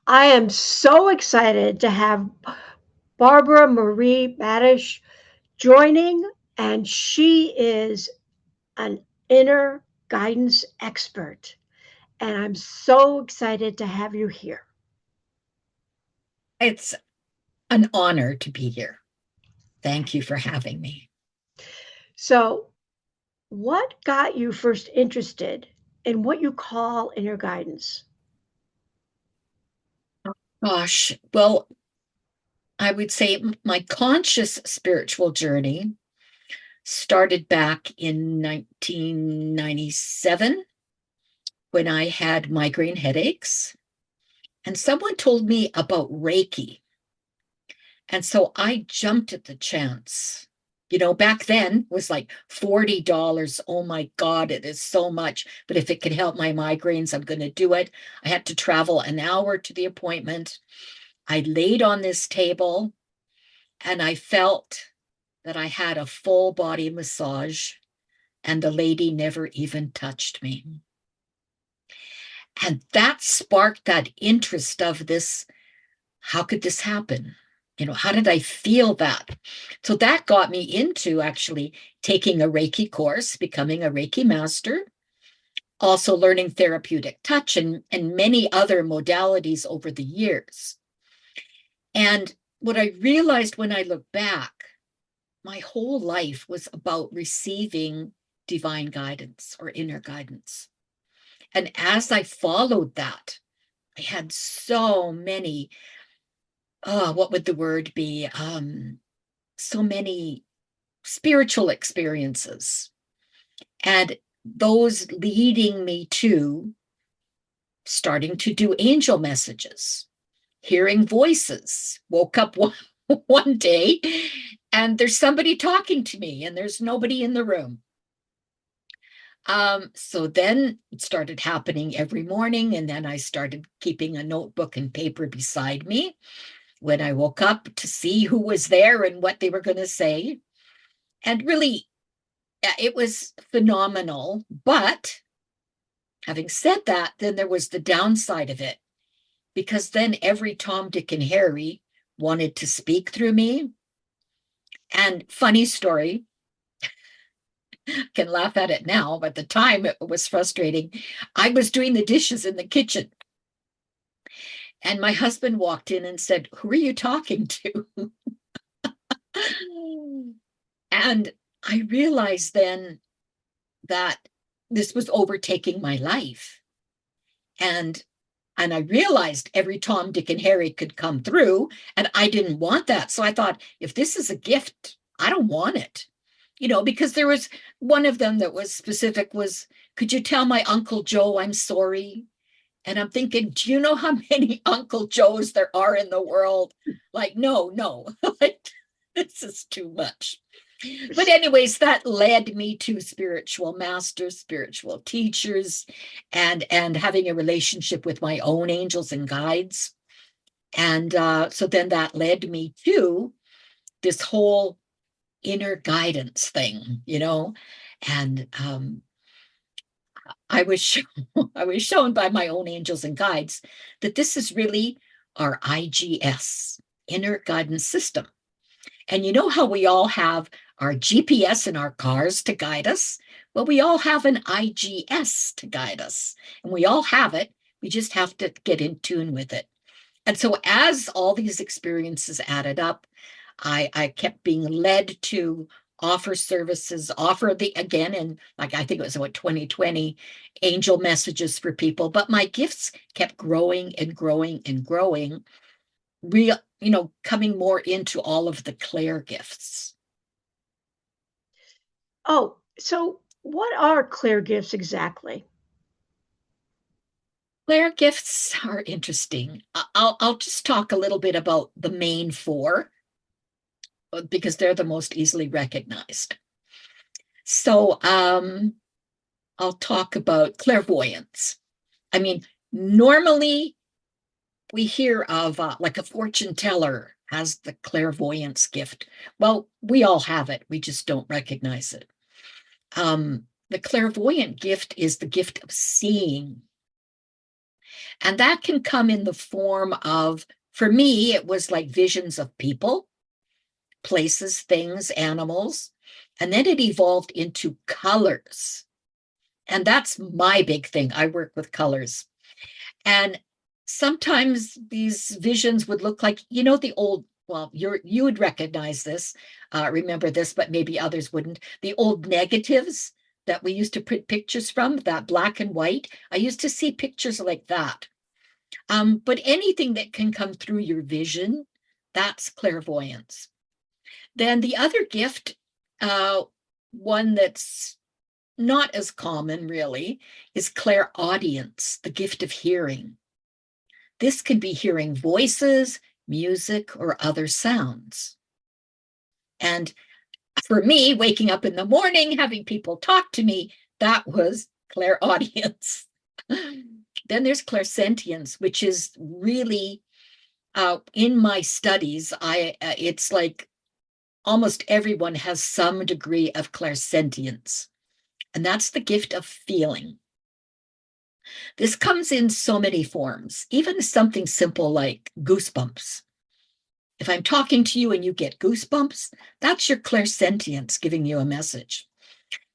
I am so excited to have Barbara Marie Babish joining, and she is an inner guidance expert. And I'm so excited to have you here. It's an honor to be here. Thank you for having me. So, what got you first interested in what you call inner guidance? Gosh, well, I would say my conscious spiritual journey started back in 1997 when I had migraine headaches. And someone told me about Reiki. And so I jumped at the chance. Back then was like $40. Oh my God, it is so much. But if it could help my migraines, I'm going to do it. I had to travel an hour to the appointment. I laid on this table and I felt that I had a full body massage, and the lady never even touched me. And that sparked that interest of this. How could this happen? How did I feel that? So that got me into actually taking a Reiki course, becoming a Reiki master, also learning therapeutic touch and many other modalities over the years. And what I realized when I look back, my whole life was about receiving divine guidance or inner guidance. And as I followed that, I had so many, what would the word be? So many spiritual experiences. And those leading me to starting to do angel messages, hearing voices. Woke up one day and there's somebody talking to me and there's nobody in the room. So then it started happening every morning. And then I started keeping a notebook and paper beside me when I woke up to see who was there and what they were going to say. And really, it was phenomenal. But having said that, then there was the downside of it, because then every Tom, Dick, and Harry wanted to speak through me. And funny story, can laugh at it now, but at the time it was frustrating. I was doing the dishes in the kitchen, and my husband walked in and said, "Who are you talking to?" And I realized then that this was overtaking my life. And I realized every Tom, Dick, and Harry could come through, and I didn't want that. So I thought, if this is a gift, I don't want it. Because there was one of them that was specific was, could you tell my Uncle Joe I'm sorry? And I'm thinking, do you know how many Uncle Joes there are in the world? Like, no, no, like, this is too much. But anyways, that led me to spiritual masters, spiritual teachers, and having a relationship with my own angels and guides. And so then that led me to this whole inner guidance thing, and I was shown, I was shown by my own angels and guides that this is really our IGS, inner guidance system. And you know how we all have our GPS in our cars to guide us? Well, we all have an IGS to guide us, and we all have it. We just have to get in tune with it. And so, as all these experiences added up, I kept being led to offer services, offer the again, and like I think it was what 2020 angel messages for people. But my gifts kept growing and growing and growing, real, coming more into all of the Claire gifts. Oh, so what are clear gifts exactly? Claire gifts are interesting. I'll just talk a little bit about the main four because they're the most easily recognized. So I'll talk about clairvoyance. I mean, normally we hear of like a fortune teller has the clairvoyance gift. Well, we all have it. We just don't recognize it. The clairvoyant gift is the gift of seeing. And that can come in the form of, for me, it was like visions of people, places, things, animals. And then it evolved into colors. And that's my big thing. I work with colors. And sometimes these visions would look like, the old, well, you would recognize this, remember this, but maybe others wouldn't. The old negatives that we used to print pictures from, that black and white. I used to see pictures like that. But anything that can come through your vision, that's clairvoyance. Then the other gift, one that's not as common really, is clairaudience, the gift of hearing. This can be hearing voices, music, or other sounds. And for me, waking up in the morning, having people talk to me, that was clairaudience. Then there's clairsentience, which is really, in my studies, it's like almost everyone has some degree of clairsentience. And that's the gift of feeling. This comes in so many forms, even something simple like goosebumps. If I'm talking to you and you get goosebumps, that's your clairsentience giving you a message.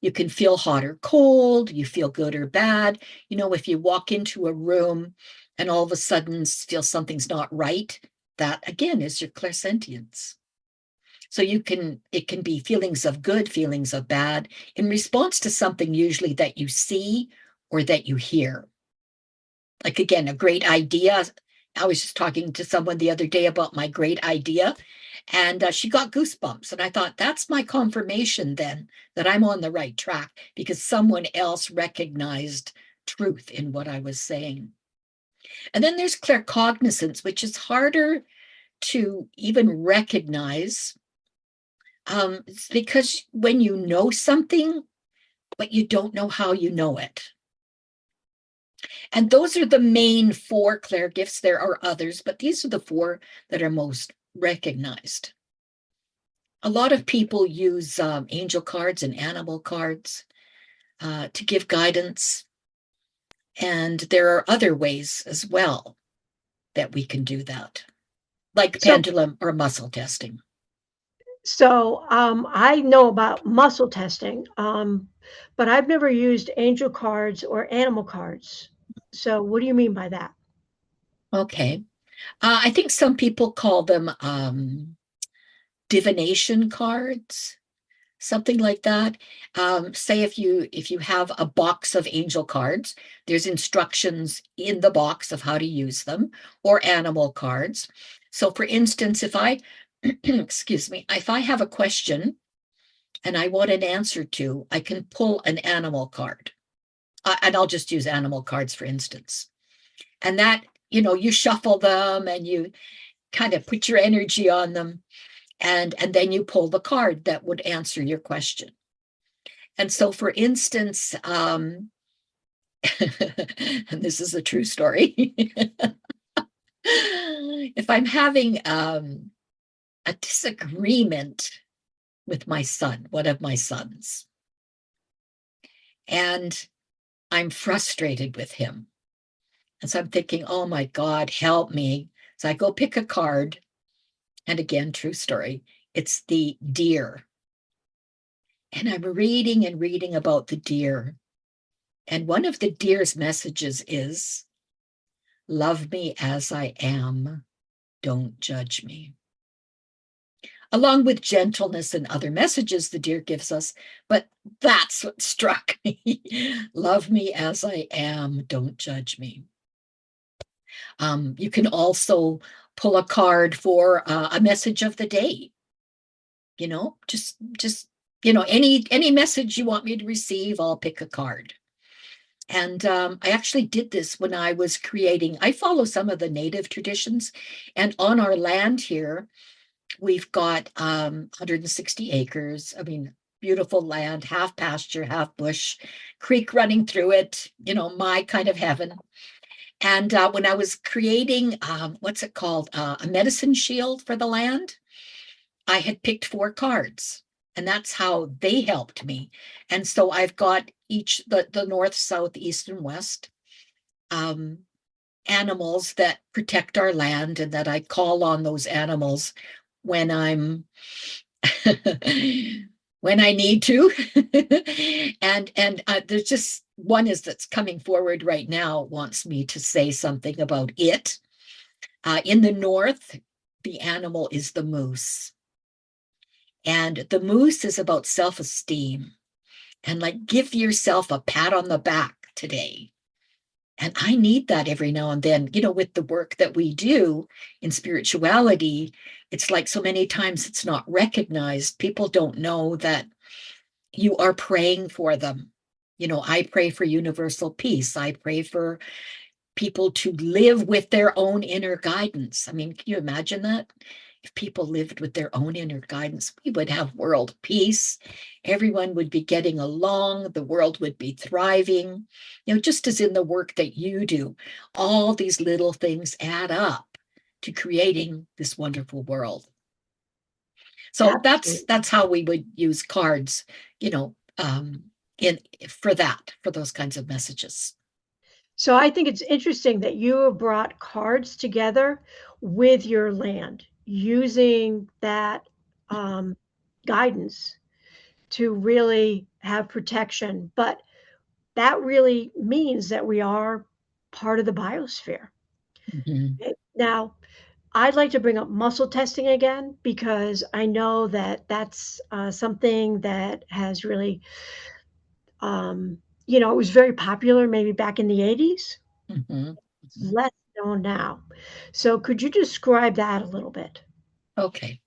You can feel hot or cold, you feel good or bad. If you walk into a room and all of a sudden feel something's not right, that again is your clairsentience. So it can be feelings of good, feelings of bad, in response to something usually that you see or that you hear. Like, again, a great idea. I was just talking to someone the other day about my great idea, and she got goosebumps. And I thought, that's my confirmation then that I'm on the right track, because someone else recognized truth in what I was saying. And then there's claircognizance, which is harder to even recognize, because when you know something, but you don't know how you know it. And those are the main 4 clair gifts. There are others, but these are the 4 that are most recognized. A lot of people use angel cards and animal cards to give guidance. And there are other ways as well that we can do that, like So, pendulum or muscle testing. I know about muscle testing, but I've never used angel cards or animal cards. So, what do you mean by that? Okay. I think some people call them divination cards, something like that. Say if you have a box of angel cards, there's instructions in the box of how to use them, or animal cards. So for instance, if I excuse me, if I have a question and I want an answer to, I can pull an animal card. And I'll just use animal cards for instance. And that, you shuffle them and you kind of put your energy on them, and then you pull the card that would answer your question. And so, for instance, and this is a true story, if I'm having a disagreement with my son, one of my sons, and I'm frustrated with him, and so I'm thinking, oh my God, help me. So I go pick a card, and again, true story, it's the deer. And I'm reading and reading about the deer. And one of the deer's messages is, love me as I am, don't judge me. Along with gentleness and other messages the deer gives us, but that's what struck me. Love me as I am, don't judge me. You can also pull a card for a message of the day. Just any message you want me to receive, I'll pick a card. And I actually did this when I was creating. I follow some of the native traditions, and on our land here, we've got 160 acres. I mean, beautiful land, half pasture, half bush, creek running through it. My kind of heaven. And when I was creating, what's it called, a medicine shield for the land, I had picked 4 cards, and that's how they helped me. And so I've got each the north, south, east, and west. animals that protect our land, and that I call on those animals when I'm when I need to. And there's just one is that's coming forward right now, wants me to say something about it. In the north, the animal is the moose. And the moose is about self-esteem, and like, give yourself a pat on the back today. And I need that every now and then, with the work that we do in spirituality. It's like so many times it's not recognized. People don't know that you are praying for them. I pray for universal peace. I pray for people to live with their own inner guidance. I mean, can you imagine that? If people lived with their own inner guidance, we would have world peace. Everyone would be getting along. The world would be thriving. Just as in the work that you do, all these little things add up to creating this wonderful world. So that's Absolutely. how we would use cards, in for those kinds of messages. So I think it's interesting that you have brought cards together with your land, using that um, guidance to really have protection. But that really means that we are part of the biosphere. Mhm. Now, I'd like to bring up muscle testing again because I know that that's something that has really, um, it was very popular maybe back in the 80s, Mhm. Mhm. less known now. So could you describe that a little bit? Okay.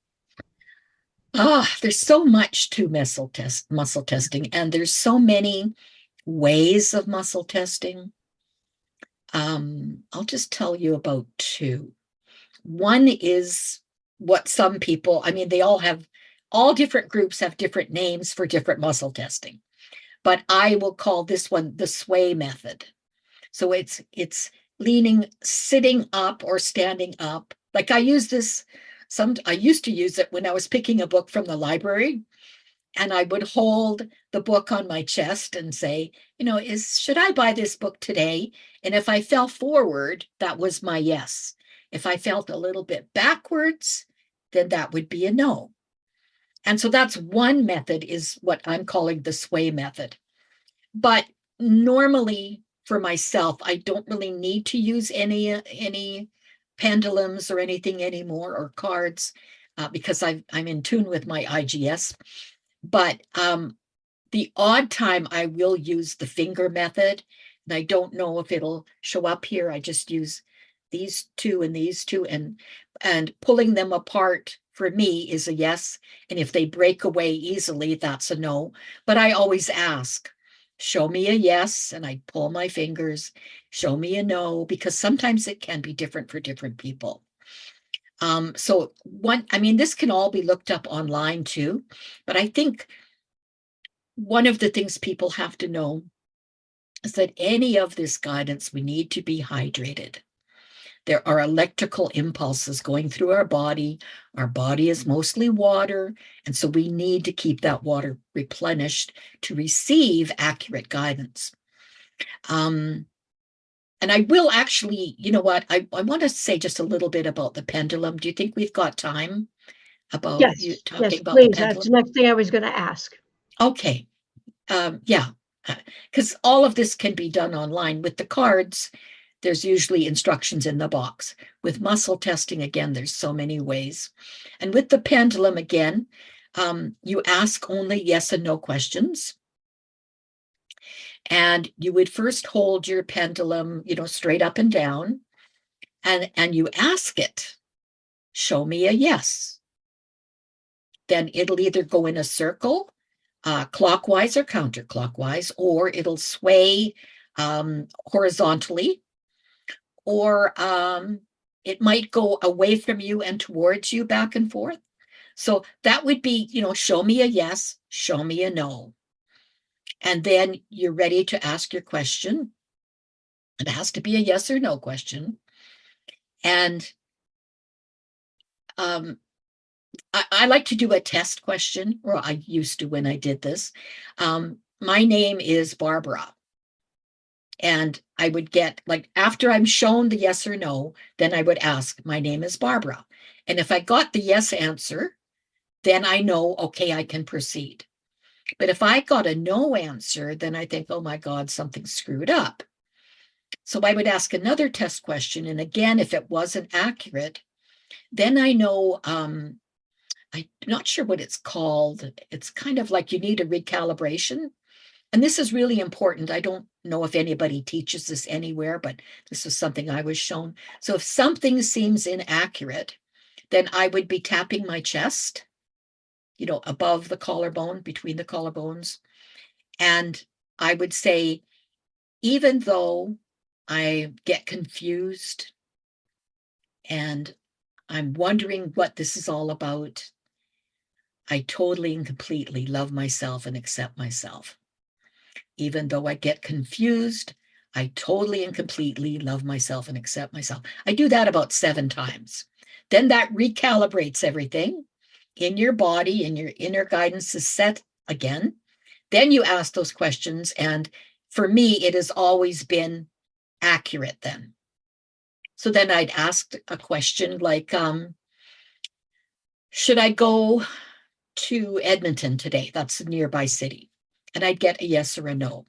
There's so much to muscle testing, and there's so many ways of muscle testing. I'll just tell you about two. One is what some people, I mean, all different groups have different names for different muscle testing, but I will call this one the sway method. So it's sitting up or standing up. Like I used to use it when I was picking a book from the library, and I would hold the book on my chest and say, should I buy this book today? And if I fell forward, that was my yes. If I felt a little bit backwards, then that would be a no. And so that's one method, is what I'm calling the sway method. But normally for myself, I don't really need to use any pendulums or anything anymore, or cards, because I'm in tune with my IGS. But the odd time I will use the finger method, and I don't know if it'll show up here. I just use these two and these two, and pulling them apart for me is a yes. And if they break away easily, that's a no. But I always ask, show me a yes, and I pull my fingers, show me a no, because sometimes it can be different for different people. So I mean, this can all be looked up online too, but I think one of the things people have to know is that any of this guidance, we need to be hydrated. There are electrical impulses going through our body. Our body is mostly water, and so we need to keep that water replenished to receive accurate guidance. Um, and I will actually, you know what, I want to say just a little bit about the pendulum. Do you think we've got time about you Yes, talking yes, about the please. That's the pendulum? next thing I was going to ask. Okay. Yeah, because all of this can be done online. With the cards, there's usually instructions in the box. With muscle testing, again, there's so many ways. And with the pendulum, again, you ask only yes and no questions. And you would first hold your pendulum, straight up and down, and you ask it, show me a yes. Then it'll either go in a circle, clockwise or counterclockwise, or it'll sway horizontally, or it might go away from you and towards you, back and forth. So that would be, show me a yes, show me a no. And then you're ready to ask your question. It has to be a yes or no question. And um, I like to do a test question, or I used to when I did this. My name is Barbara. And I would get, like, after I'm shown the yes or no, then I would ask, my name is Barbara. And if I got the yes answer, then I know, okay, I can proceed. But if I got a no answer, then I think, oh my God, something screwed up. So I would ask another test question. And again, if it wasn't accurate, then I know, I'm not sure what it's called. It's kind of like you need a recalibration. And this is really important. I don't know if anybody teaches this anywhere, but this was something I was shown. So if something seems inaccurate, then I would be tapping my chest, above the collarbone, between the collarbones. And I would say, even though I get confused and I'm wondering what this is all about, I totally and completely love myself and accept myself. Even though I get confused, I totally and completely love myself and accept myself. I do that about 7 times. Then that recalibrates everything in your body, and your inner guidance is set again. Then you ask those questions. And for me, it has always been accurate then. So then I'd ask a question like, should I go to Edmonton today? That's a nearby city. And I'd get a yes or a no.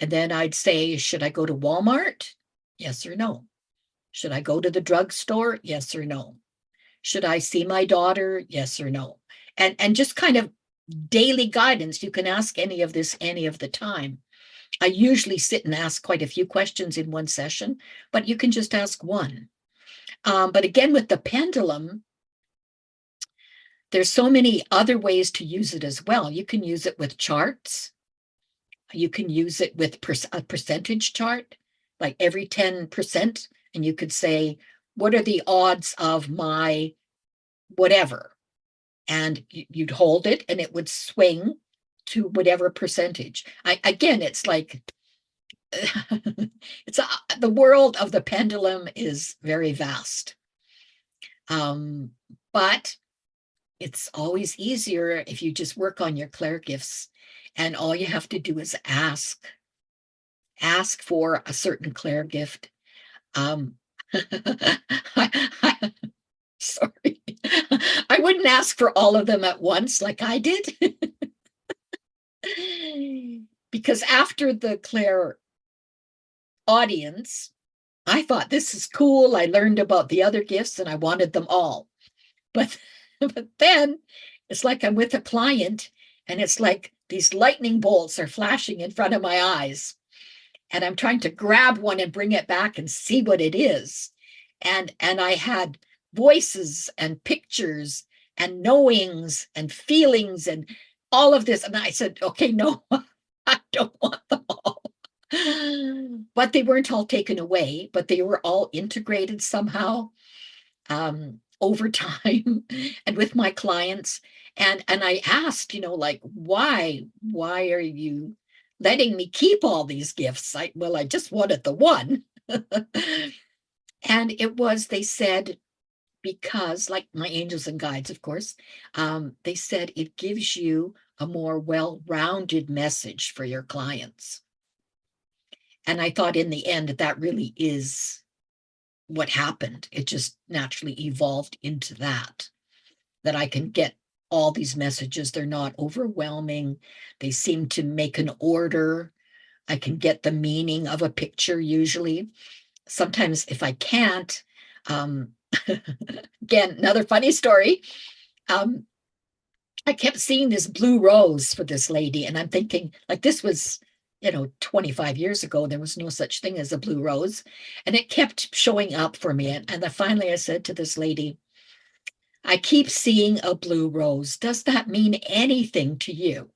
And then I'd say, should I go to Walmart? Yes or no. Should I go to the drugstore? Yes or no. Should I see my daughter? Yes or no. And just kind of daily guidance. You can ask any of this any of the time. I usually sit and ask quite a few questions in one session, but you can just ask one. But again, with the pendulum, there's so many other ways to use it as well. You can use it with charts. You can use it with a percentage chart, like every 10%. And you could say, what are the odds of my whatever? And you'd hold it and it would swing to whatever percentage. Again, it's like, the world of the pendulum is very vast. But it's always easier if you just work on your clair gifts, and all you have to do is ask for a certain clair gift. Um, sorry, I wouldn't ask for all of them at once like I did. Because after the clair audience, I thought, this is cool. I learned about the other gifts and I wanted them all. But but then it's like I'm with a client and it's like these lightning bolts are flashing in front of my eyes. And I'm trying to grab one and bring it back and see what it is. And I had voices and pictures and knowings and feelings and all of this. And I said, okay, no, I don't want them all. But they weren't all taken away, but they were all integrated somehow, over time and with my clients. And I asked, like, why are you letting me keep all these gifts? I just wanted the one. And they said, because, like, my angels and guides, of course, they said it gives you a more well-rounded message for your clients. And I thought, in the end, that really is what happened. It just naturally evolved into that I can get all these messages. They're not overwhelming. They seem to make an order. I can get the meaning of a picture usually. Sometimes if I can't, again, another funny story. I kept seeing this blue rose for this lady, and I'm thinking, like, this was 25 years ago, there was no such thing as a blue rose. And it kept showing up for me. And then finally I said to this lady, I keep seeing a blue rose. Does that mean anything to you?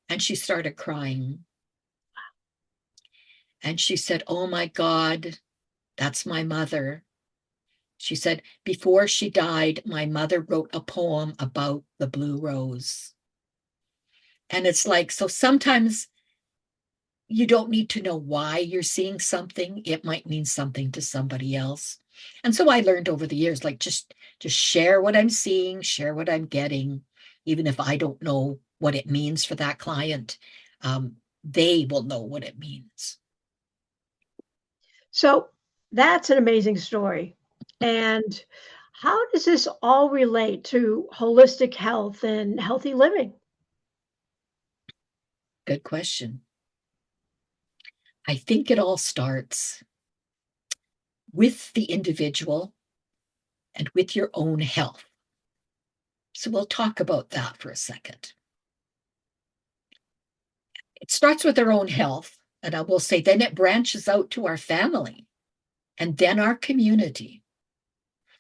And she started crying. And she said, oh my God, that's my mother. She said, before she died, my mother wrote a poem about the blue rose. And it's like, so sometimes you don't need to know why you're seeing something. It might mean something to somebody else. And so I learned over the years, like, just share what I'm seeing, share what I'm getting, even if I don't know what it means for that client. They will know what it means. So that's an amazing story. And how does this all relate to holistic health and healthy living? Good question. I think it all starts with the individual and with your own health. So we'll talk about that for a second. It starts with our own health, and I will say then it branches out to our family and then our community.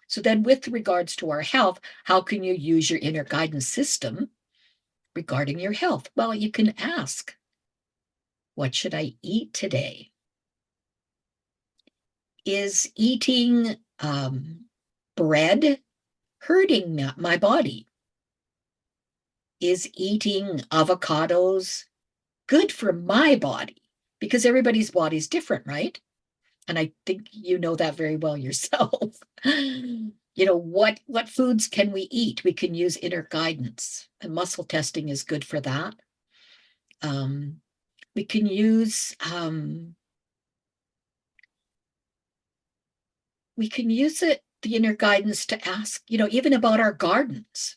So then with regards to our health, how can you use your inner guidance system regarding your health? Well, you can ask, what should I eat today? Is eating bread hurting my body? Is eating avocados good for my body? Because everybody's body is different, right? And I think you know that very well yourself. What foods can we eat? We can use inner guidance, and muscle testing is good for that. Um, we can use the inner guidance to ask, even about our gardens.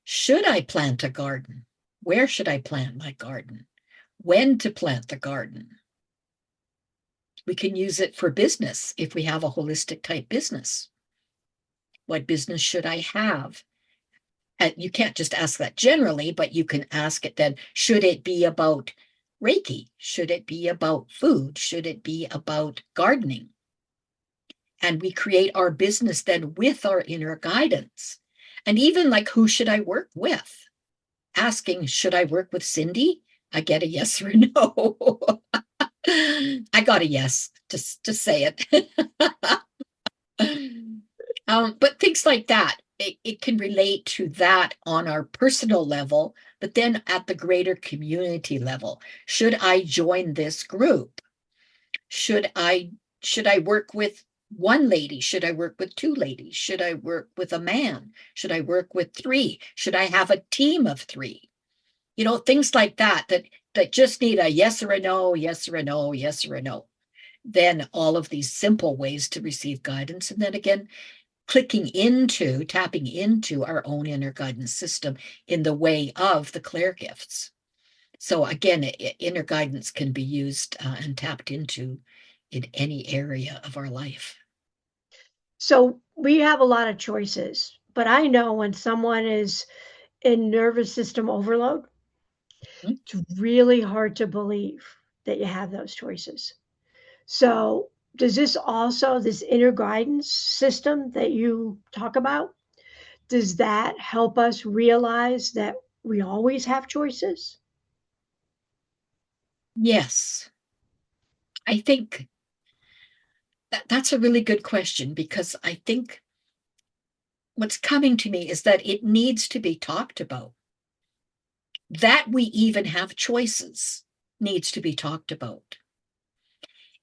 Should I plant a garden? Where should I plant my garden? When to plant the garden? We can use it for business if we have a holistic type business. What business should I have? And you can't just ask that generally, but you can ask it then, should it be about Reiki? Should it be about food? Should it be about gardening? And we create our business then with our inner guidance. And even like, who should I work with? Asking, should I work with Cindy? I get a yes or no. I got a yes, just say it. But things like that, it can relate to that on our personal level, but then at the greater community level. Should I join this group? Should I work with one lady? Should I work with two ladies? Should I work with a man? Should I work with three? Should I have a team of three? Things like that just need a yes or a no, yes or a no, yes or a no. Then all of these simple ways to receive guidance. And then again, tapping into our own inner guidance system in the way of the Claire gifts. So again, inner guidance can be used and tapped into in any area of our life. So we have a lot of choices, but I know when someone is in nervous system overload, Hmm? it's really hard to believe that you have those choices. So, does this inner guidance system that you talk about, does that help us realize that we always have choices? Yes, I think that's a really good question, because I think what's coming to me is that it needs to be talked about. That we even have choices needs to be talked about.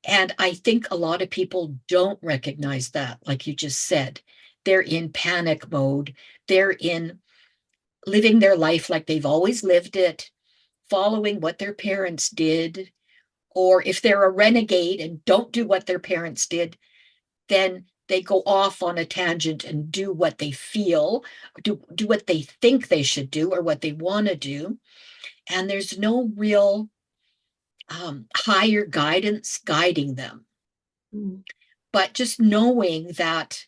And I think a lot of people don't recognize that, like you just said. They're in panic mode. They're in living their life like they've always lived it, following what their parents did. Or if they're a renegade and don't do what their parents did, then they go off on a tangent and do what they feel, do what they think they should do or what they want to do. And there's no real higher guidance guiding them. Mm. But just knowing that,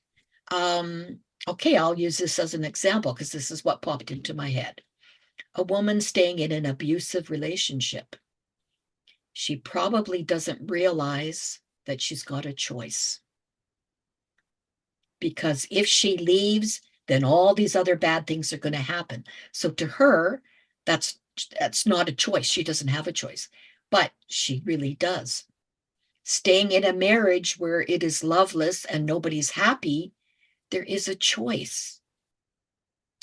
okay, I'll use this as an example because this is what popped into my head. A woman staying in an abusive relationship, she probably doesn't realize that she's got a choice. Because if she leaves, then all these other bad things are going to happen. So to her, that's not a choice. She doesn't have a choice, but she really does. Staying in a marriage where it is loveless and nobody's happy, there is a choice.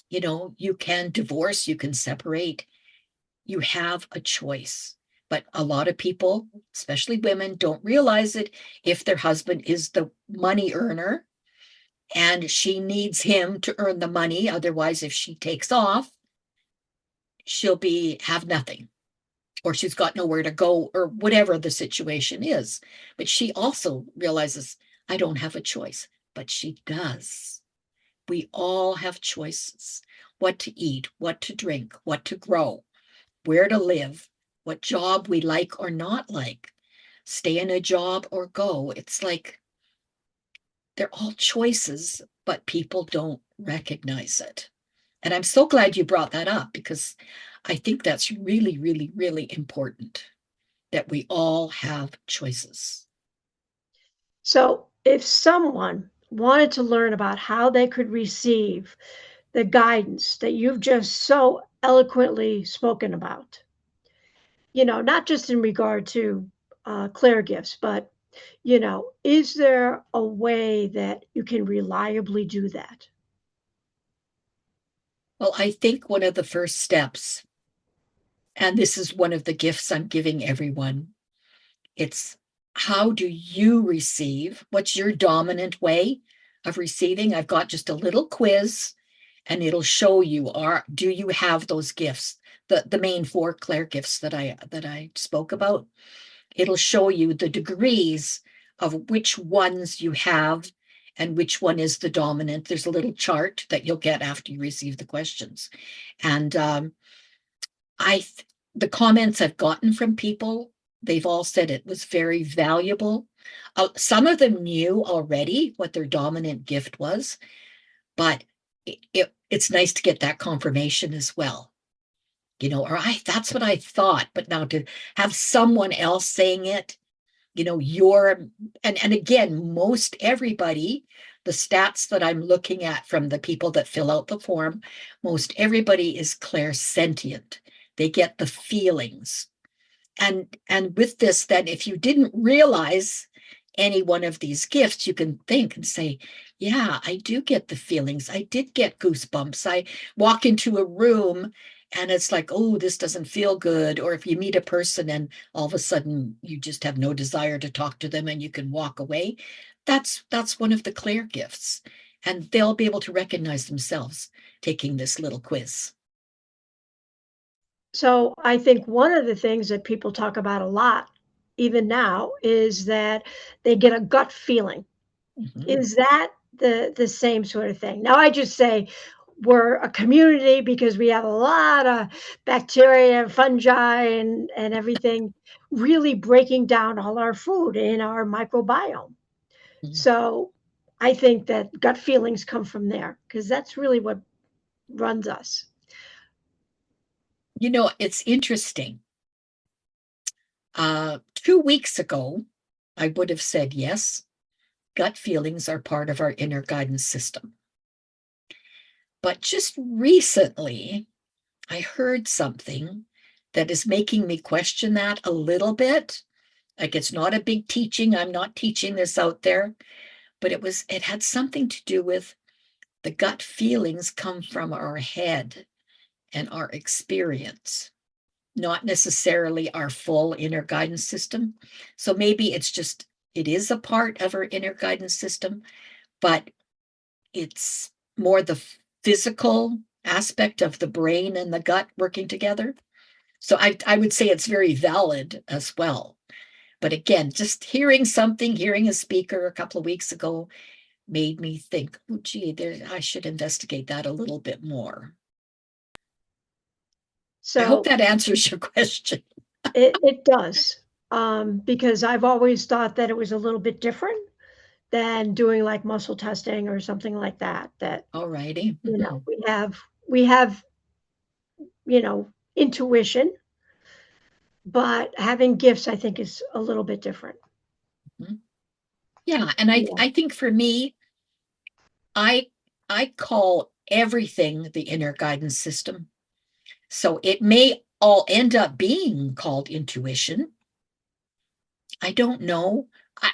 You can divorce, you can separate, you have a choice. But a lot of people, especially women, don't realize it. If their husband is the money earner and she needs him to earn the money, otherwise, if she takes off, she'll have nothing. or she's got nowhere to go, or whatever the situation is. But she also realizes, I don't have a choice, but she does. We all have choices: what to eat, what to drink, what to grow, where to live, what job we like or not like, stay in a job or go. It's like they're all choices, but people don't recognize it. And I'm so glad you brought that up, because I think that's really, really, really important, that we all have choices. So, if someone wanted to learn about how they could receive the guidance that you've just so eloquently spoken about, not just in regard to Claire gifts, but, is there a way that you can reliably do that? Well, I think one of the first steps, and this is one of the gifts I'm giving everyone, it's how do you receive? What's your dominant way of receiving? I've got just a little quiz, and it'll show you, do you have those gifts? The main four Claire gifts that I spoke about. It'll show you the degrees of which ones you have and which one is the dominant. There's a little chart that you'll get after you receive the questions. And I the comments I've gotten from people, they've all said it was very valuable. Some of them knew already what their dominant gift was, but it's nice to get that confirmation as well. Or that's what I thought, but now to have someone else saying it, you're, and again, most everybody, the stats that I'm looking at from the people that fill out the form, most everybody is clairsentient. They get the feelings. And with this, then, if you didn't realize any one of these gifts, you can think and say, yeah, I do get the feelings. I did get goosebumps. I walk into a room and it's like, oh, this doesn't feel good. Or if you meet a person and all of a sudden you just have no desire to talk to them and you can walk away, that's one of the Claire gifts. And they'll be able to recognize themselves taking this little quiz. So, I think one of the things that people talk about a lot, even now, is that they get a gut feeling. Mhm. Is that the same sort of thing? Now, I just say we're a community because we have a lot of bacteria and fungi and everything really breaking down all our food in our microbiome. Mhm. So I think that gut feelings come from there because that's really what runs us. It's interesting. 2 weeks ago, I would have said yes, gut feelings are part of our inner guidance system. But just recently, I heard something that is making me question that a little bit. Like, it's not a big teaching. I'm not teaching this out there, but it had something to do with the gut feelings come from our head and our experience, not necessarily our full inner guidance system. So maybe it is a part of our inner guidance system, but it's more the physical aspect of the brain and the gut working together. So I would say it's very valid as well. But again, just hearing a speaker a couple of weeks ago made me think, oh, gee, I should investigate that a little bit more. I hope So that answers your question. it does because I've always thought that it was a little bit different than doing like muscle testing or something like that. That All righty. you know Mm-hmm. we have intuition, but having gifts I think is a little bit different. Mm-hmm. Yeah, and Yeah. I think for me, I I call everything the inner guidance system. So it may all end up being called intuition. I don't know.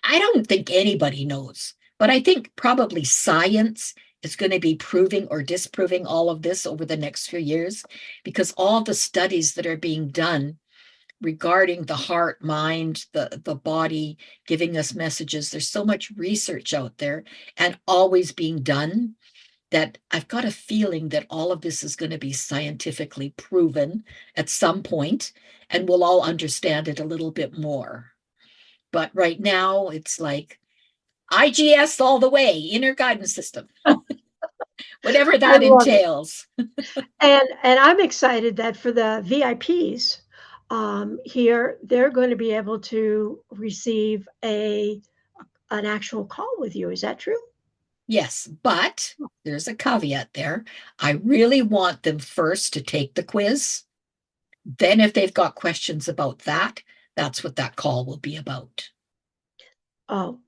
I don't think anybody knows, but I think probably science is going to be proving or disproving all of this over the next few years, because all the studies that are being done regarding the heart, mind, the body, giving us messages, there's so much research out there and always being done. that I've got a feeling that all of this is going to be scientifically proven at some point, and we'll all understand it a little bit more. But right now, it's like IGS all the way, inner guidance system, whatever I that love it. entails. And I'm excited that for the VIPs here, they're going to be able to receive a an actual call with you. Is that true? Yes, but there's a caveat there. I really want them first to take the quiz. Then, if they've got questions about that, that's what that call will be about. Oh,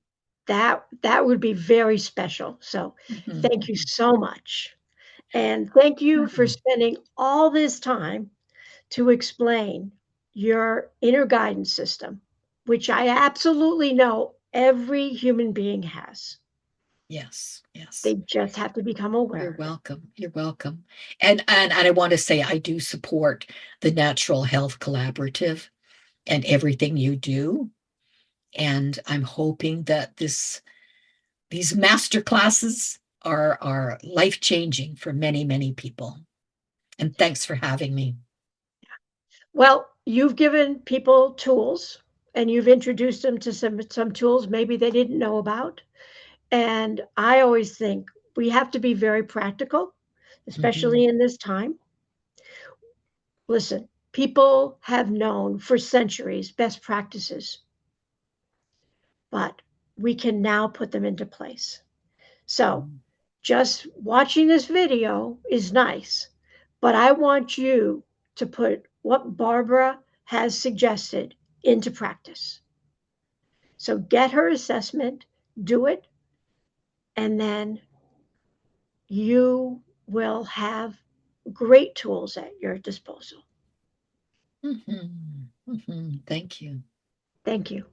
that would be very special. So thank you Mhm. so much. And thank you for Mhm. spending all this time to explain your inner guidance system, which I absolutely know every human being has. Yes, yes. They just have to become aware You're of it. welcome. You're welcome. And I want to say I do support the Natural Health Collaborative and everything you do. And I'm hoping that these master classes are life-changing for many, many people. And thanks for having me. Well, you've given people tools and you've introduced them to some tools maybe they didn't know about. And I always think we have to be very practical, Mhm. especially in this time. Listen, people have known for centuries best practices, but we can now put them into place. So, Mhm. just watching this video is nice, but I want you to put what Barbara has suggested into practice. So, get her assessment, do it, and then you will have great tools at your disposal. Mhm. Mhm. Thank you. Thank you.